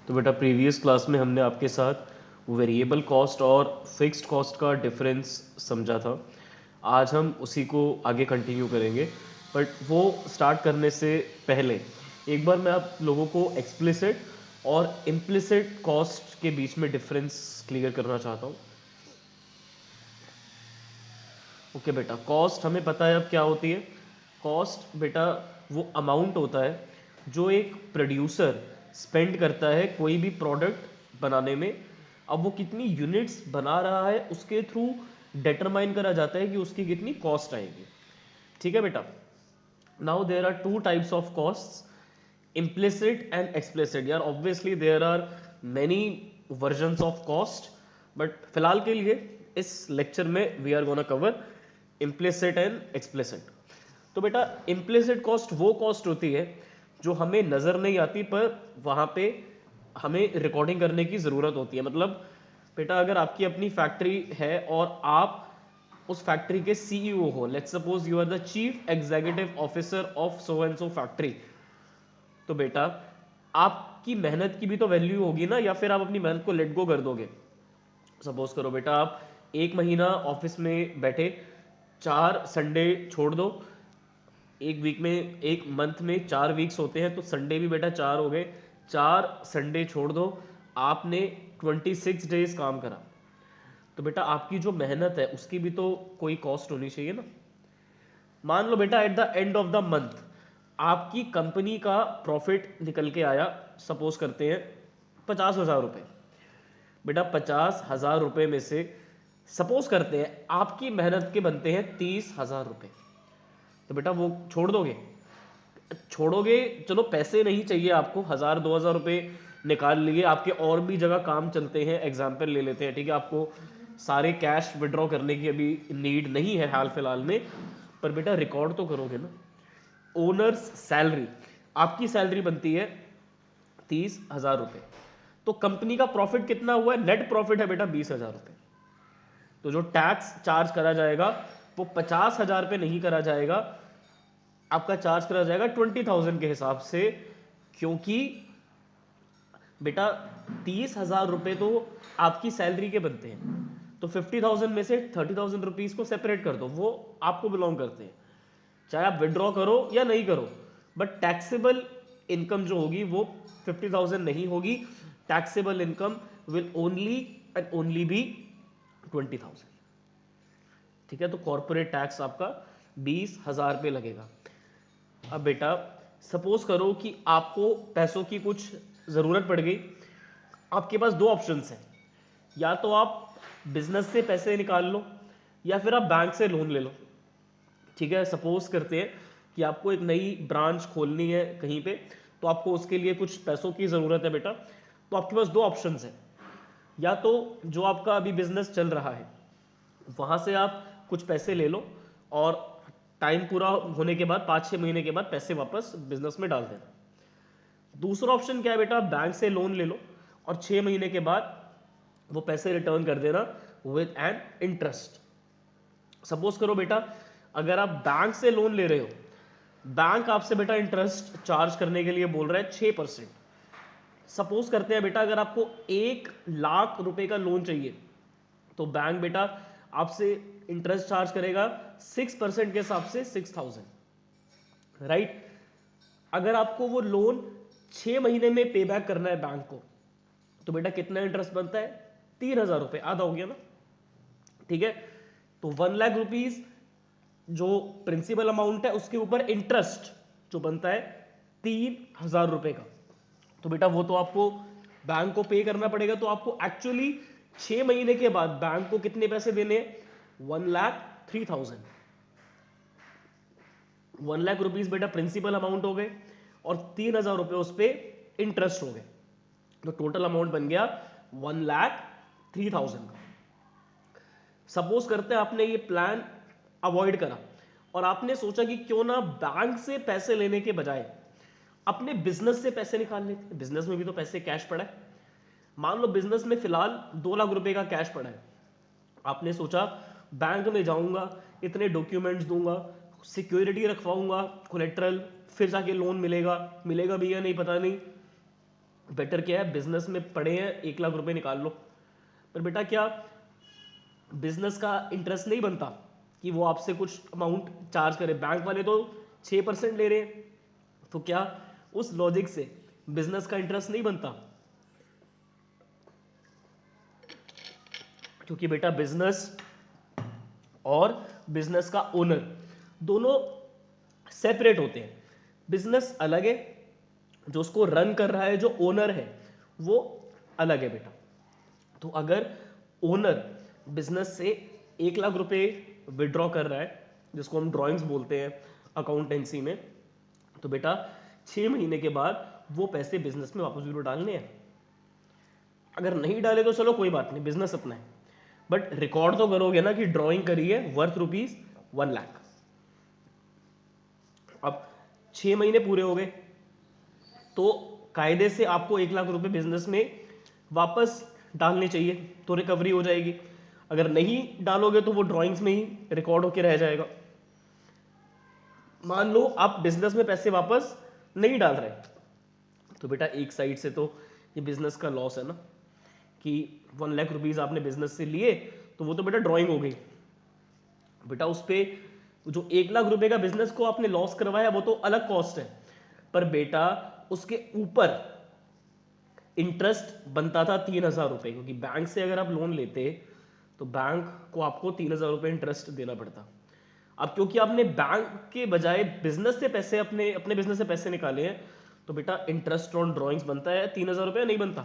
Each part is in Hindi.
तो बेटा प्रीवियस क्लास में हमने आपके साथ वेरिएबल कॉस्ट और फिक्स्ड कॉस्ट का डिफरेंस समझा था। आज हम उसी को आगे कंटिन्यू करेंगे, बट वो स्टार्ट करने से पहले एक बार मैं आप लोगों को एक्सप्लिसिट और इम्प्लिसिट कॉस्ट के बीच में डिफरेंस क्लियर करना चाहता हूँ। ओके बेटा, कॉस्ट हमें पता है अब क्या होती है। कॉस्ट बेटा वो अमाउंट होता है जो एक प्रोड्यूसर स्पेंड करता है कोई भी प्रोडक्ट बनाने में। अब वो कितनी यूनिट्स बना रहा है उसके थ्रू डिटरमाइन करा जाता है कि उसकी कितनी कॉस्ट आएगी। ठीक है बेटा। Now there are two types of costs, implicit and explicit। यार obviously there are many versions of cost, but फिलहाल के लिए इस लेक्चर में we are gonna cover implicit and explicit। तो बेटा implicit कॉस्ट वो कॉस्ट होती है जो हमें नज़र नहीं आती पर वहाँ पे हमें रिकॉर्डिंग करने की ज़रूरत होती है। मतलब बेटा अगर आपकी अपनी फैक्ट्री है और आप उस फैक्ट्री के सीईओ हो, let's suppose you are the chief executive officer of so and so factory, तो बेटा आपकी मेहनत की भी तो वैल्यू होगी ना, या फिर आप अपनी मेहनत को लेट गो कर दोगे। सपोज करो बेटा आप एक महीना ऑफिस में बैठे, 4 संडे छोड़ दो, एक वीक में, एक मंथ में 4 वीक्स होते हैं तो संडे भी बेटा 4 हो गए, 4 संडे छोड़ दो, आपने 26 डेज काम करा, तो बेटा आपकी जो मेहनत है उसकी भी तो कोई कॉस्ट होनी चाहिए ना। मान लो बेटा at the end of the month आपकी कंपनी का प्रॉफिट निकल के आया, सपोज करते हैं 50,000 रुपये। बेटा 50,000 रुपये में से सपोज करते हैं आपकी मेहनत के बनते हैं 30,000 रुपये, तो बेटा वो छोड़ दोगे? छोड़ोगे? चलो पैसे नहीं चाहिए आपको, 1,000 2,000 रुपये निकाल लिए, आपके और भी जगह काम चलते हैं, एग्जाम्पल ले लेते हैं, ठीक है, आपको सारे कैश विड्रॉ करने की अभी नीड नहीं है हाल फिलहाल में, पर बेटा रिकॉर्ड तो करोगे ना। ओनर्स सैलरी, आपकी सैलरी बनती है 30,000 रुपये, तो कंपनी का प्रॉफिट कितना हुआ है? नेट प्रॉफिट है बेटा 20,000 रुपये। तो जो टैक्स चार्ज करा जाएगा वो 50,000 पे नहीं करा जाएगा, आपका चार्ज करा जाएगा 20,000 के हिसाब से, क्योंकि बेटा 30,000 रुपये तो आपकी सैलरी के बनते हैं, तो 50,000 में से 30,000 रुपीज को सेपरेट कर दो, वो आपको बिलोंग करते हैं, चाहे आप विड्रॉ करो या नहीं करो, बट टैक्सेबल इनकम जो होगी वो 50,000 नहीं होगी। Taxable income will only and only be 20,000। ठीक है, तो कॉर्पोरेट टैक्स आपका 20,000 पे लगेगा। अब बेटा सपोज करो कि आपको पैसों की कुछ ज़रूरत पड़ गई, आपके पास दो ऑप्शंस हैं, या तो आप बिजनेस से पैसे निकाल लो या फिर आप बैंक से लोन ले लो। ठीक है, सपोज करते हैं कि आपको एक नई ब्रांच खोलनी है कहीं पे, तो आपको उसके लिए कुछ पैसों की ज़रूरत है बेटा, तो आपके पास दो ऑप्शंस हैं, या तो जो आपका अभी बिजनेस चल रहा है वहाँ से आप कुछ पैसे ले लो और टाइम पूरा होने के बाद 5-6 महीने के बाद पैसे वापस बिजनेस में डाल देना। दूसरा ऑप्शन क्या है बेटा? बैंक से लोन ले लो और 6 महीने के बाद वो पैसे रिटर्न कर देना विद एन इंटरेस्ट। सपोज करो बेटा अगर आप बैंक से लोन ले रहे हो, बैंक आपसे बेटा इंटरेस्ट चार्ज करने के लिए बोल रहा है 6%। सपोज करते हैं बेटा अगर आपको 1,00,000 रुपए का लोन चाहिए, तो बैंक बेटा आपसे इंटरेस्ट चार्ज करेगा 6% के हिसाब से 6,000, राइट। अगर आपको वो लोन 6 महीने में पे बैक करना है बैंक को, तो बेटा कितना इंटरेस्ट बनता है? 3,000 रुपये, आधा हो गया ना। ठीक है, तो 1,00,000 रुपीज जो प्रिंसिपल अमाउंट है उसके ऊपर इंटरेस्ट जो बनता है 3,000 रुपये का, तो बेटा वो तो आपको बैंक को पे करना पड़ेगा। तो आपको एक्चुअली 6 महीने के बाद बैंक को कितने पैसे देने हैं? 1,03,000। 1,00,000 रुपीज बेटा प्रिंसिपल अमाउंट हो गए और 3,000 रुपये उस पर इंटरेस्ट हो गए, तो टोटल अमाउंट बन गया 1,03,000 का। सपोज करते हैं आपने ये प्लान अवॉइड करा और आपने सोचा कि क्यों ना बैंक से पैसे लेने के बजाय अपने बिजनेस से पैसे निकाल लेते। बिजनेस में भी तो पैसे कैश पड़ा है। मान लो बिजनेस में फिलहाल 2,00,000 रुपए का कैश पड़ा है, आपने सोचा बैंक में जाऊंगा, इतने डॉक्यूमेंट्स दूंगा, सिक्योरिटी रखवाऊंगा, कोलेट्रल, फिर जाके लोन मिलेगा, मिलेगा भी या नहीं पता नहीं, बेटर क्या है, बिजनेस में पड़े हैं 1 लाख रुपए निकाल लो, पर बेटा क्या बिजनेस का इंटरेस्ट नहीं बनता कि वो आपसे कुछ अमाउंट चार्ज करे। बैंक वाले तो 6% ले रहे हैं, तो क्या उस लॉजिक से बिजनेस का इंटरेस्ट नहीं बनता? क्योंकि बेटा बिजनेस और बिजनेस का ओनर दोनों सेपरेट होते हैं। बिजनेस अलग है, जो उसको रन कर रहा है, जो ओनर है वो अलग है बेटा। तो अगर ओनर बिजनेस से 1 लाख रुपए विड्रॉ कर रहा है, जिसको हम ड्राइंग्स बोलते हैं अकाउंटेंसी में, तो बेटा 6 महीने के बाद वो पैसे बिजनेस में वापस भी तो डालने हैं। अगर नहीं डाले तो चलो कोई बात नहीं, बिजनेस अपना है, बट रिकॉर्ड तो करोगे ना कि ड्राइंग करी है वर्थ ₹1 लाख। अब 6 महीने पूरे हो गए, तो कायदे से आपको 1 लाख रुपए बिजनेस में वापस डालने चाहिए, तो रिकवरी हो जाएगी। अगर नहीं डालोगे तो वो ड्राइंग्स में ही रिकॉर्ड होके रह जाएगा। मान लो आप बिजनेस में पैसे वापस नहीं डाल रहे, तो बेटा एक साइड से तो ये बिजनेस का लॉस है ना, कि 1 लाख रुपीज आपने बिजनेस से लिए, तो वो तो बेटा ड्राइंग हो गई। बेटा उस पे जो 1 लाख रुपए का बिजनेस को आपने लॉस करवाया वो तो अलग कॉस्ट है, पर बेटा उसके ऊपर इंटरेस्ट बनता था 3,000 रुपए, क्योंकि बैंक से अगर आप लोन लेते तो बैंक को आपको 3,000 रुपए इंटरेस्ट देना पड़ता। अब क्योंकि आपने बैंक के बजाय बिजनेस से पैसे अपने अपने बिजनेस से पैसे निकाले हैं, तो बेटा इंटरेस्ट ऑन ड्रॉइंग्स बनता है 3,000 रुपये, नहीं बनता।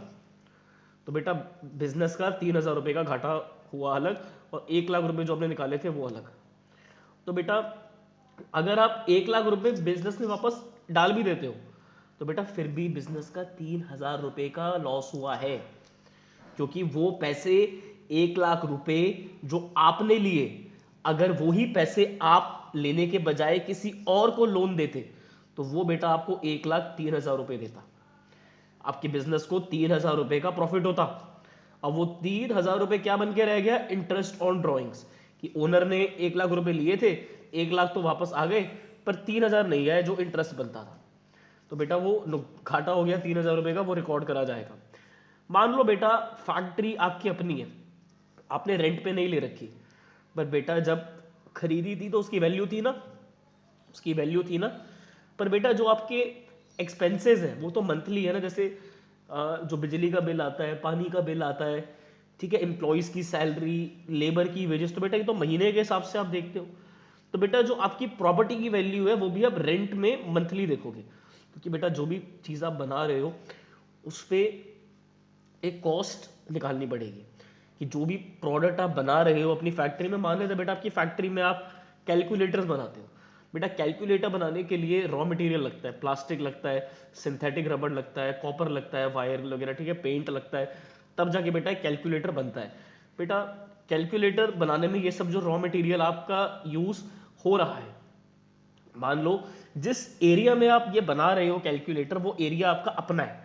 तो बेटा बिजनेस का 3,000 रुपये का घाटा हुआ अलग, और 1 लाख रुपए जो आपने निकाले थे वो अलग। तो बेटा अगर आप 1 लाख रुपए बिजनेस में वापस डाल भी देते हो, तो बेटा फिर भी बिजनेस का 3,000 रुपये का लॉस हुआ है, क्योंकि वो पैसे 1 लाख रुपए जो आपने लिए, अगर वही पैसे आप लेने के बजाय किसी और को लोन देते, तो वो बेटा आपको 1,03,000 रुपये देता, आपके बिजनेस को 3,000 रुपये का प्रॉफिट होता। अब वो 3,000 रुपये क्या बन के रह गया, इंटरेस्ट ऑन ड्रॉइंग्स, कि ओनर ने 1 लाख रुपए लिए थे, 1 लाख तो वापस आ गए, पर 3,000 नहीं आए जो इंटरेस्ट बनता था। तो बेटा वो घाटा हो गया 3,000 रुपये का, वो रिकॉर्ड करा जाएगा। मान लो बेटा फैक्ट्री आपकी अपनी है, आपने रेंट पे नहीं ले रखी, पर बेटा जब खरीदी थी तो उसकी वैल्यू थी ना, उसकी वैल्यू थी ना। पर बेटा जो आपके एक्सपेंसेस हैं वो तो मंथली है ना, जैसे जो बिजली का बिल आता है, पानी का बिल आता है, ठीक है, एम्प्लॉयज की सैलरी, लेबर की वेजेस, तो बेटा ये तो महीने के हिसाब से आप देखते हो। तो बेटा जो आपकी प्रॉपर्टी की वैल्यू है वो भी आप रेंट में मंथली देखोगे, क्योंकि बेटा जो भी चीज़ आप बना रहे हो उस पर एक कॉस्ट निकालनी पड़ेगी, कि जो भी प्रोडक्ट आप बना रहे हो अपनी फैक्ट्री में, मान लेते बेटा आपकी फैक्ट्री में आप कैलकुलेटर्स बनाते हो, बेटा कैलकुलेटर बनाने के लिए रॉ मटेरियल लगता है, प्लास्टिक लगता है, सिंथेटिक रबड़ लगता है, कॉपर लगता है, वायर वगैरह, ठीक है, पेंट लगता है, तब जाके बेटा कैलकुलेटर बनता है। बेटा कैलकुलेटर बनाने में ये सब जो रॉ मटेरियल आपका यूज हो रहा है, मान लो जिस एरिया में आप ये बना रहे हो कैलकुलेटर, वो एरिया आपका अपना है,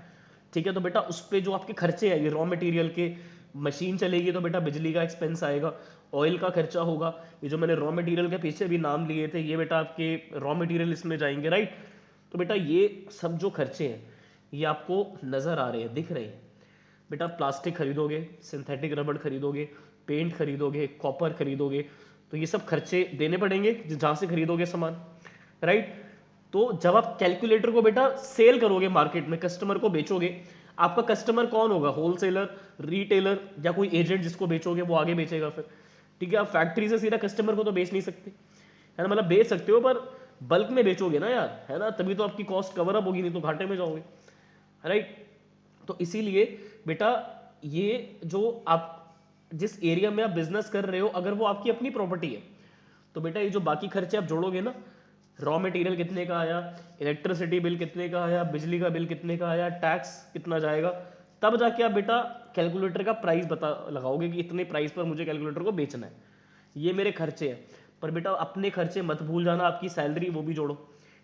ठीक है, तो बेटा उस पर जो आपके खर्चे आएंगे रॉ मटेरियल के, मशीन चलेगी तो बेटा बिजली का एक्सपेंस आएगा, ऑयल का खर्चा होगा, ये जो मैंने रॉ मटेरियल के पीछे भी नाम लिए थे ये बेटा आपके रॉ मटेरियल इसमें जाएंगे, राइट। तो बेटा ये सब जो खर्चे हैं ये आपको नज़र आ रहे हैं, दिख रहे हैं। बेटा प्लास्टिक खरीदोगे, सिंथेटिक रबड़ खरीदोगे, पेंट खरीदोगे, कॉपर खरीदोगे, तो ये सब खर्चे देने पड़ेंगे जहाँ से खरीदोगे सामान, राइट। तो जब आप कैलकुलेटर को बेटा सेल करोगे मार्केट में, कस्टमर को बेचोगे, आपका कस्टमर कौन होगा, होलसेलर, रिटेलर, या कोई एजेंट जिसको बेचोगे वो आगे बेचेगा फिर, ठीक है। आप फैक्ट्री से सीधा कस्टमर को तो बेच नहीं सकते, है ना, मतलब बेच सकते हो पर बल्क में बेचोगे ना यार, है ना, तभी तो आपकी कॉस्ट कवर अप होगी, नहीं तो घाटे में जाओगे, राइट। तो इसीलिए बेटा ये जो आप जिस एरिया में आप बिजनेस कर रहे हो, अगर वो आपकी अपनी प्रॉपर्टी है, तो बेटा ये जो बाकी खर्चे आप जोड़ोगे ना, रॉ मटेरियल कितने का आया, इलेक्ट्रिसिटी बिल कितने का आया, बिजली का बिल कितने का आया, टैक्स कितना जाएगा, तब जाके आप बेटा कैलकुलेटर का प्राइस बता लगाओगे कि इतने प्राइस पर मुझे कैलकुलेटर को बेचना है, ये मेरे खर्चे हैं। पर बेटा अपने खर्चे मत भूल जाना, आपकी सैलरी वो भी जोड़ो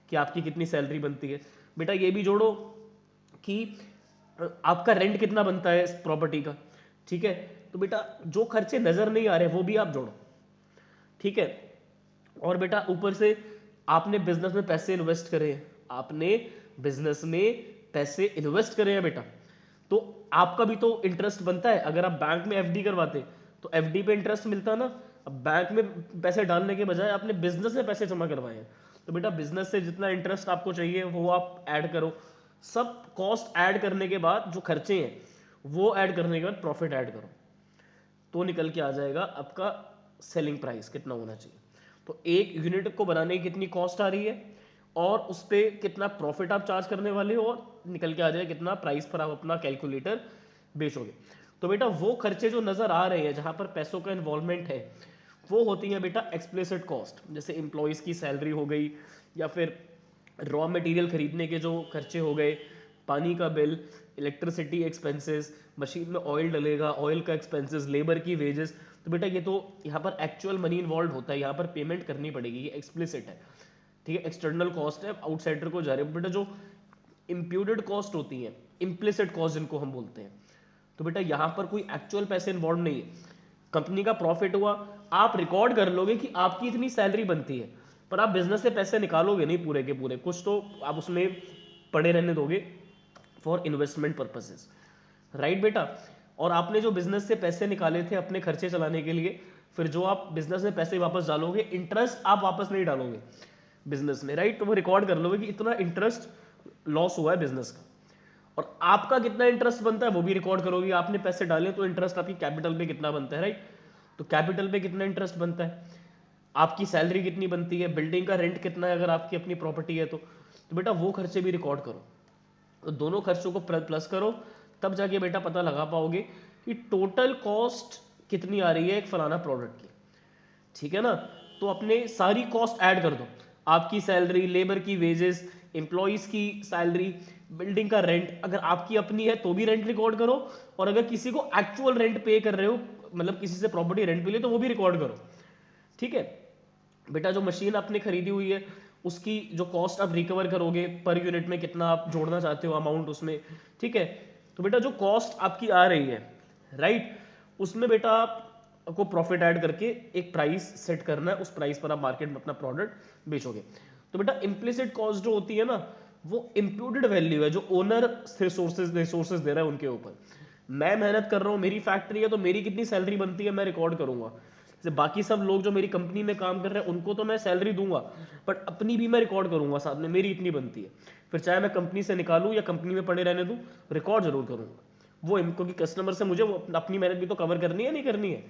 कि आपकी कितनी सैलरी बनती है, बेटा ये भी जोड़ो कि आपका रेंट कितना बनता है इस प्रॉपर्टी का, ठीक है। तो बेटा जो खर्चे नजर नहीं आ रहे वो भी आप जोड़ो, ठीक है। और बेटा ऊपर से आपने बिजनेस में पैसे इन्वेस्ट करे हैं, आपने बिजनेस में पैसे इन्वेस्ट करे हैं बेटा, तो आपका भी तो इंटरेस्ट बनता है। अगर आप बैंक में एफडी करवाते तो एफडी पे इंटरेस्ट मिलता ना। अब बैंक में पैसे डालने के बजाय आपने बिजनेस में पैसे जमा करवाए हैं, तो बेटा बिजनेस से जितना इंटरेस्ट आपको चाहिए वो आप ऐड करो। सब कॉस्ट ऐड करने के बाद जो खर्चे हैं वो ऐड करने के बाद प्रॉफिट ऐड करो, तो निकल के आ जाएगा आपका सेलिंग प्राइस कितना होना चाहिए। तो एक यूनिट को बनाने की कितनी कॉस्ट आ रही है और उस पर कितना प्रॉफिट आप चार्ज करने वाले हो, और निकल के आ जाए कितना प्राइस पर आप अपना कैलकुलेटर बेचोगे। तो बेटा वो खर्चे जो नज़र आ रहे हैं जहाँ पर पैसों का इन्वॉल्वमेंट है वो होती है बेटा एक्सप्लिसिट कॉस्ट, जैसे एम्प्लॉयज़ की सैलरी हो गई, या फिर रॉ मटेरियल खरीदने के जो खर्चे हो गए, पानी का बिल, इलेक्ट्रिसिटी एक्सपेंसेस, मशीन में ऑयल डलेगा ऑयल का एक्सपेंसेस, लेबर की वेजेस। तो बेटा ये तो यहाँ पर एक्चुअल मनी इन्वॉल्व होता है, यहाँ पर पेमेंट करनी पड़ेगी, ये एक्सप्लिसिट है। ठीक है, एक्सटर्नल कॉस्ट है, आउटसाइडर को जा रहे हो। बेटा जो इम्प्यूटेड कॉस्ट होती है, इम्प्लिसिट कॉस्ट जिनको हम बोलते हैं, तो बेटा यहाँ पर कोई एक्चुअल पैसे इन्वॉल्व नहीं है। कंपनी का प्रॉफिट हुआ, आप रिकॉर्ड कर लोगे कि आपकी इतनी सैलरी बनती है, पर आप बिजनेस से पैसे निकालोगे नहीं पूरे के पूरे, कुछ तो आप उसमें पड़े रहने दोगे फॉर इन्वेस्टमेंट पर्पसेस, राइट बेटा। और आपने जो बिजनेस से पैसे निकाले थे अपने खर्चे चलाने के लिए, फिर जो आप बिजनेस में पैसे वापस डालोगे, इंटरेस्ट आप वापस नहीं डालोगे बिजनेस में, राइट। तो वो रिकॉर्ड कर लोगे कि इतना इंटरेस्ट लॉस हुआ है बिजनेस का, और आपका कितना इंटरेस्ट बनता है वो भी रिकॉर्ड करोगे। आपने पैसे डाले तो इंटरेस्ट आपकी कैपिटल पे कितना बनता है, राइट। तो कैपिटल पे कितना इंटरेस्ट बनता है, आपकी सैलरी कितनी बनती है, बिल्डिंग का रेंट कितना है अगर आपकी अपनी प्रॉपर्टी है तो बेटा वो खर्चे भी रिकॉर्ड करो। तो दोनों खर्चों को प्लस करो, तब जाके बेटा पता लगा पाओगे कि टोटल कॉस्ट कितनी आ रही है एक फलाना प्रोडक्ट की। ठीक है ना। तो अपने सारी कॉस्ट ऐड कर दो, आपकी सैलरी, लेबर की वेजेस, एम्प्लॉयज की सैलरी, बिल्डिंग का रेंट, अगर आपकी अपनी है तो भी रेंट रिकॉर्ड करो, और अगर किसी को एक्चुअल रेंट पे कर रहे हो, मतलब किसी से प्रॉपर्टी रेंट पे लिए, तो वो भी रिकॉर्ड करो। ठीक है बेटा, जो मशीन आपने खरीदी हुई है उसकी जो कॉस्ट आप रिकवर करोगे पर यूनिट में, कितना आप जोड़ना चाहते हो अमाउंट उसमें। ठीक है, तो बेटा जो कॉस्ट आपकी आ रही है, राइट, उसमें बेटा आपको प्रॉफिट ऐड करके एक प्राइस सेट करना है, उस प्राइस पर आप मार्केट में अपना प्रोडक्ट बेचोगे। तो बेटा इम्प्लिसिट कॉस्ट जो होती है ना, वो इम्प्यूटेड वैल्यू है जो ओनर रिसोर्सेज दे रहा है उनके ऊपर। मैं मेहनत कर रहा हूँ, मेरी फैक्ट्री है, तो मेरी कितनी सैलरी बनती है मैं रिकॉर्ड करूंगा। जैसे बाकी सब लोग जो मेरी कंपनी में काम कर रहे हैं उनको तो मैं सैलरी दूंगा, बट अपनी भी मैं रिकॉर्ड करूंगा साथ में, मेरी इतनी बनती है। फिर चाहे मैं कंपनी से निकालूं या कंपनी में पड़े रहने दूं, रिकॉर्ड जरूर करूंगा वो, क्योंकि कस्टमर से मुझे वो अपनी मेहनत भी तो कवर करनी है, नहीं करनी है।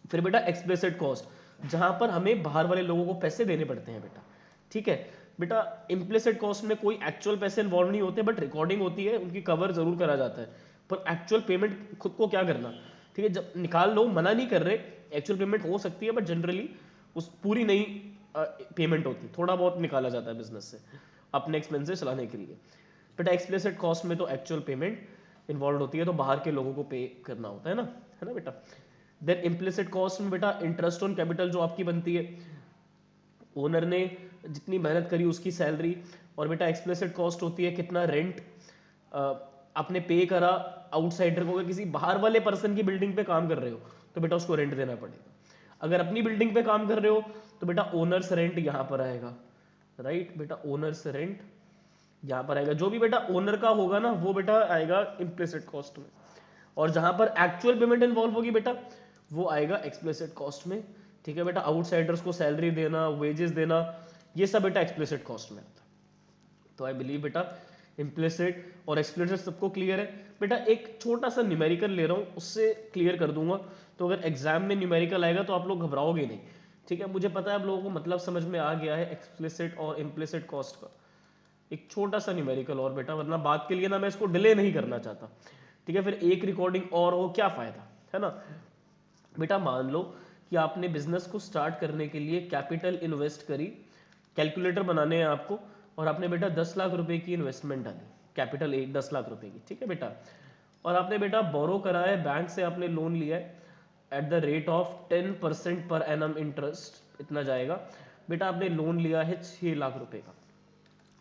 फिर बेटा एक्सप्लिसिट कॉस्ट, जहां पर हमें बाहर वाले लोगों को पैसे देने पड़ते हैं बेटा। ठीक है बेटा, इम्प्लिसिट कॉस्ट में कोई एक्चुअल पैसे इन्वॉल्व नहीं होते, बट रिकॉर्डिंग होती है, उनकी कवर जरूर करा जाता है, पर एक्चुअल पेमेंट खुद को क्या करना। ठीक है, जब निकाल लो, मना नहीं कर रहे, एक्चुअल पेमेंट हो सकती है, बट जनरली उस पूरी नहीं पेमेंट होती, थोड़ा बहुत निकाला जाता है बिजनेस से अपने एक्सपेंसेस चलाने के लिए। बेटा एक्सप्लिसिट कॉस्ट में तो एक्चुअल पेमेंट इन्वॉल्व होती है, तो बाहर के लोगों को पे करना होता है ना बेटा। देन इम्प्लिसिट कॉस्ट में बेटा इंटरेस्ट ऑन कैपिटल जो आपकी बनती है, ओनर ने जितनी मेहनत करी उसकी सैलरी। और बेटा एक्सप्लिसिट कॉस्ट होती है कितना रेंट आपने पे करा आउटसाइडर को, अगर किसी बाहर वाले पर्सन की बिल्डिंग पे काम कर रहे हो तो बेटा उसको रेंट देना पड़ेगा। अगर अपनी बिल्डिंग पे काम कर रहे हो तो बेटा ओनर्स रेंट यहाँ पर आएगा, राइट बेटा, ओनर्स रेंट यहाँ पर आएगा। जो भी बेटा ओनर का होगा ना वो बेटा आएगा इम्प्लिसिट कॉस्ट में, और जहां पर एक्चुअल पेमेंट इन्वॉल्व होगी बेटा वो आएगा एक्सप्लिसिट कॉस्ट में। ठीक है बेटा, आउटसाइडर्स को सैलरी देना, वेजेस देना, ये सब बेटा एक्सप्लिसिट कॉस्ट में आता है। तो आई बिलीव बेटा इम्प्लिसिट और एक्सप्लिसिट सबको क्लियर है। बेटा एक छोटा सा न्यूमेरिकल ले रहा हूँ, उससे क्लियर कर दूंगा। तो अगर एग्जाम में न्यूमेरिकल आएगा तो आप लोग घबराओगे नहीं। ठीक है, मुझे पता है आप लोगों को मतलब समझ में आ गया है एक्सप्लिसिट और इम्प्लिसिट कॉस्ट का। एक छोटा सा न्यूमेरिकल और बेटा, वरना बात के लिए ना मैं इसको डिले नहीं करना चाहता। ठीक है, फिर एक रिकॉर्डिंग और हो क्या फायदा, है ना। बेटा मान लो कि आपने बिजनेस को स्टार्ट करने के लिए कैपिटल इन्वेस्ट करी, कैलकुलेटर बनाने हैं आपको, और आपने बेटा 10 लाख रुपए की इन्वेस्टमेंट डाली, कैपिटल एक 10 लाख रुपए की। ठीक है बेटा, और आपने बेटा बोरो करा है बैंक से, आपने लोन लिया है at the rate of 10% per annum interest, इतना जाएगा। बेटा आपने लोन लिया है 6 लाख रुपए का,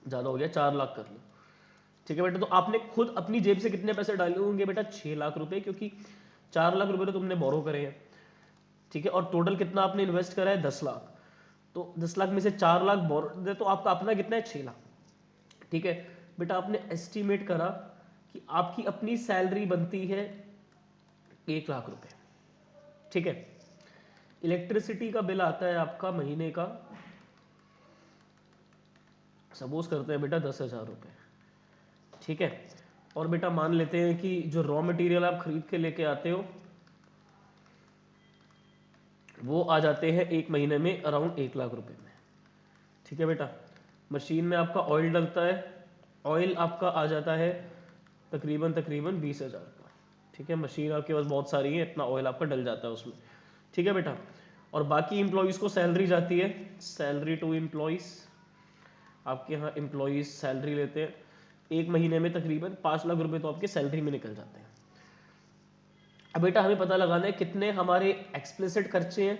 ज़्यादा हो गया, 4 लाख कर लो। ठीक है बेटा, तो आपने खुद अपनी जेब से कितने पैसे डाले होंगे बेटा, 6 लाख रुपए, क्योंकि 4 लाख रुपए तो तुमने बोरो करे हैं। ठीक है, और टोटल कितना आपने इन्वेस्ट करा है, 10 लाख। तो 10 लाख में से 4 लाख बोरो दे, तो आपका अपना कितना है, 6 लाख। ठीक है बेटा, आपने एस्टिमेट करा कि आपकी अपनी सैलरी बनती है 1 लाख रुपए, ठीक है। इलेक्ट्रिसिटी का बिल आता है आपका महीने का, सपोज करते हैं बेटा 10,000 रुपये, ठीक है। और बेटा मान लेते हैं कि जो रॉ मटेरियल आप खरीद के लेके आते हो वो आ जाते हैं एक महीने में अराउंड 1 लाख रुपए में, ठीक है बेटा। मशीन में आपका ऑयल डलता है, ऑयल आपका आ जाता है तकरीबन 20,000 का, ठीक है। मशीन आपके पास बहुत सारी है, इतना ऑयल आपका डल जाता है उसमें, ठीक है बेटा। और बाकी एम्प्लॉयज़ को सैलरी जाती है, सैलरी टू एम्प्लॉयज़, आपके यहाँ एम्प्लॉयज़ सैलरी लेते हैं, एक महीने में तकरीबन 5 लाख रुपए तो आपके सैलरी में निकल जाते हैं। अब बेटा हमें पता लगाना है कितने हमारे एक्सप्लिसिट खर्चे हैं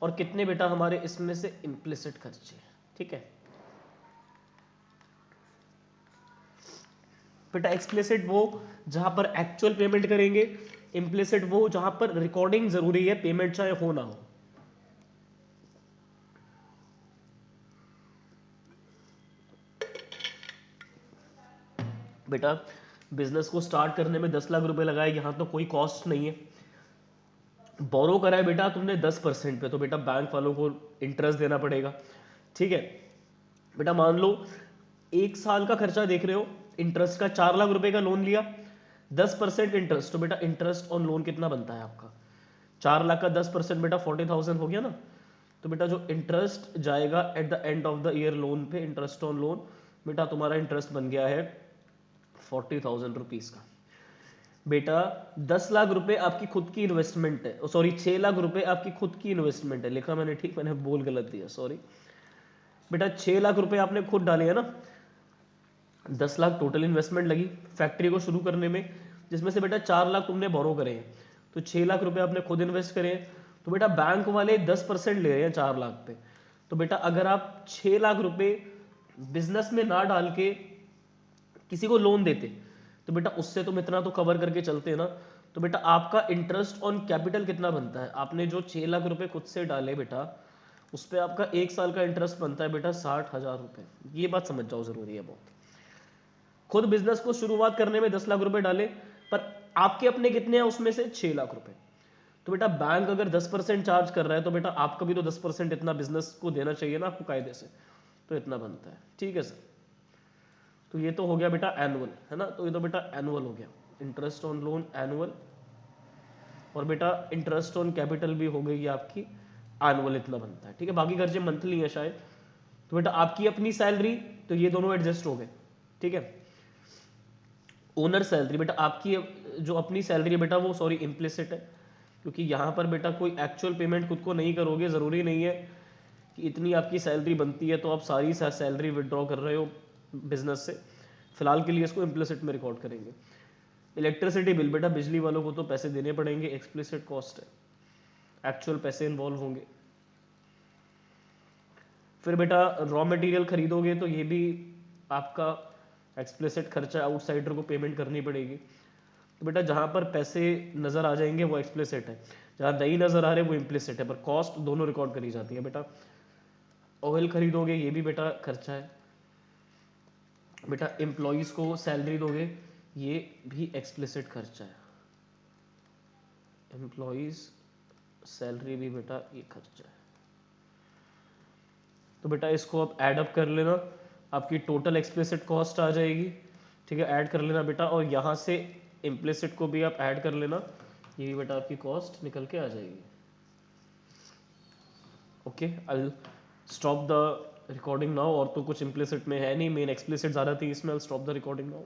और कितने बेटा हमारे इसमें से इम्प्लिसिट खर्चे हैं, ठीक है बेटा। एक्सप्लिसिट वो जहां पर एक्चुअल पेमेंट करेंगे, इम्प्लिसिट वो जहां पर रिकॉर्डिंग जरूरी है, पेमेंट चाहे हो ना हो। बेटा बिजनेस को स्टार्ट करने में 10 लाख रुपए लगाए, यहां तो कोई कॉस्ट नहीं है। बोरो करा है बेटा तुमने 10% पे, तो बेटा बैंक वालों को इंटरेस्ट देना पड़ेगा, ठीक है बेटा। मान लो 1 साल का खर्चा देख रहे हो, इंटरेस्ट का 4 लाख रुपए का लोन लिया, 10% इंटरेस्ट, तो बेटा इंटरेस्ट ऑन लोन कितना बनता है आपका? 4 लाख का 10% बेटा 40,000 हो गया ना। तो बेटा जो इंटरेस्ट जाएगा at the end of the year loan पे, इंटरेस्ट ऑन लोन, बेटा तुम्हारा इंटरेस्ट बन गया है 40,000 रुपीज का। बेटा 10 लाख रुपए आपकी खुद की इन्वेस्टमेंट है, सॉरी 6 लाख रुपए आपकी खुद की इन्वेस्टमेंट है, लिखा मैंने ठीक, मैंने बोल गलत दिया, सॉरी बेटा। 6 लाख रुपए आपने खुद डाले है ना, 10 लाख टोटल इन्वेस्टमेंट लगी फैक्ट्री को शुरू करने में, जिसमें से बेटा 4 लाख तुमने बोरो करे हैं, तो 6 लाख रुपए आपने खुद इन्वेस्ट करे हैं। तो बेटा बैंक वाले 10% ले रहे हैं 4 लाख पे। तो बेटा अगर आप 6 लाख रुपए बिजनेस में ना डाल के किसी को लोन देते, तो बेटा उससे तुम इतना तो कवर करके चलते ना। तो बेटा आपका इंटरेस्ट ऑन कैपिटल कितना बनता है? आपने जो 6 लाख रुपए खुद से डाले बेटा, उस पर आपका 1 साल का इंटरेस्ट बनता है बेटा 60,000 रुपए। ये बात समझ जाओ, जरूरी है बहुत। खुद बिजनेस को शुरुआत करने में 10 लाख रुपए डाले, पर आपके अपने कितने हैं उसमें से? 6 लाख रुपए। तो बेटा बैंक अगर 10% चार्ज कर रहा है, तो बेटा आपका भी तो 10% इतना बिजनेस को देना चाहिए ना आपको कायदे से, तो इतना बनता है, ठीक है सर। तो ये तो हो गया बेटा एनुअल, है ना, तो ये तो बेटा एनुअल हो गया, इंटरेस्ट ऑन लोन एनुअल। और बेटा इंटरेस्ट ऑन कैपिटल भी हो गई आपकी एनुअल, इतना बनता है, ठीक है। बाकी खर्चे मंथली है शायद। तो बेटा आपकी अपनी सैलरी, तो ये दोनों एडजस्ट हो गए, ठीक है। ओनर सैलरी, बेटा आपकी जो अपनी सैलरी है बेटा वो सॉरी इम्प्लिसिट है, क्योंकि यहाँ पर बेटा कोई एक्चुअल पेमेंट खुद को नहीं करोगे, ज़रूरी नहीं है कि इतनी आपकी सैलरी बनती है तो आप सारी सैलरी विड्रॉ कर रहे हो बिजनेस से। फिलहाल के लिए इसको इम्प्लिसिट में रिकॉर्ड करेंगे। इलेक्ट्रिसिटी बिल, बेटा बिजली वालों को तो पैसे देने पड़ेंगे, एक्सप्लिसिट कॉस्ट है, एक्चुअल पैसे इन्वॉल्व होंगे। फिर बेटा रॉ मटेरियल खरीदोगे तो ये भी आपका एक्सप्लिसिट खर्चा, आउटसाइडर को पेमेंट करनी पड़ेगी। तो बेटा जहाँ पर पैसे नज़र आ जाएंगे वो एक्सप्लिसिट है, जहाँ नहीं नज़र आ रहे वो इम्प्लिसिट है, पर कॉस्ट दोनों रिकॉर्ड करी जाती है बेटा। ऑयल खरीदोगे ये भी बेटा खर्चा है। बेटा एम्प्लॉयज़ को सैलरी दोगे ये भी एक्सप्लिसिट खर्चा है, एम्प्लॉयज़ सैलरी भी बेटा ये खर्चा है। तो बेटा इसको आप ऐड अप कर लेना, आपकी टोटल एक्सप्लिसिट कॉस्ट आ जाएगी, ठीक है, ऐड कर लेना बेटा। और यहाँ से इम्प्लिसिट को भी आप ऐड कर लेना, ये भी बेटा आपकी कॉस्ट निकल के आ जाएगी। Okay, I stop the recording now. और तो कुछ इम्प्लिसिट में है नहीं, मेन एक्सप्लिसिट ज़्यादा थी इसमें, I stop the recording now.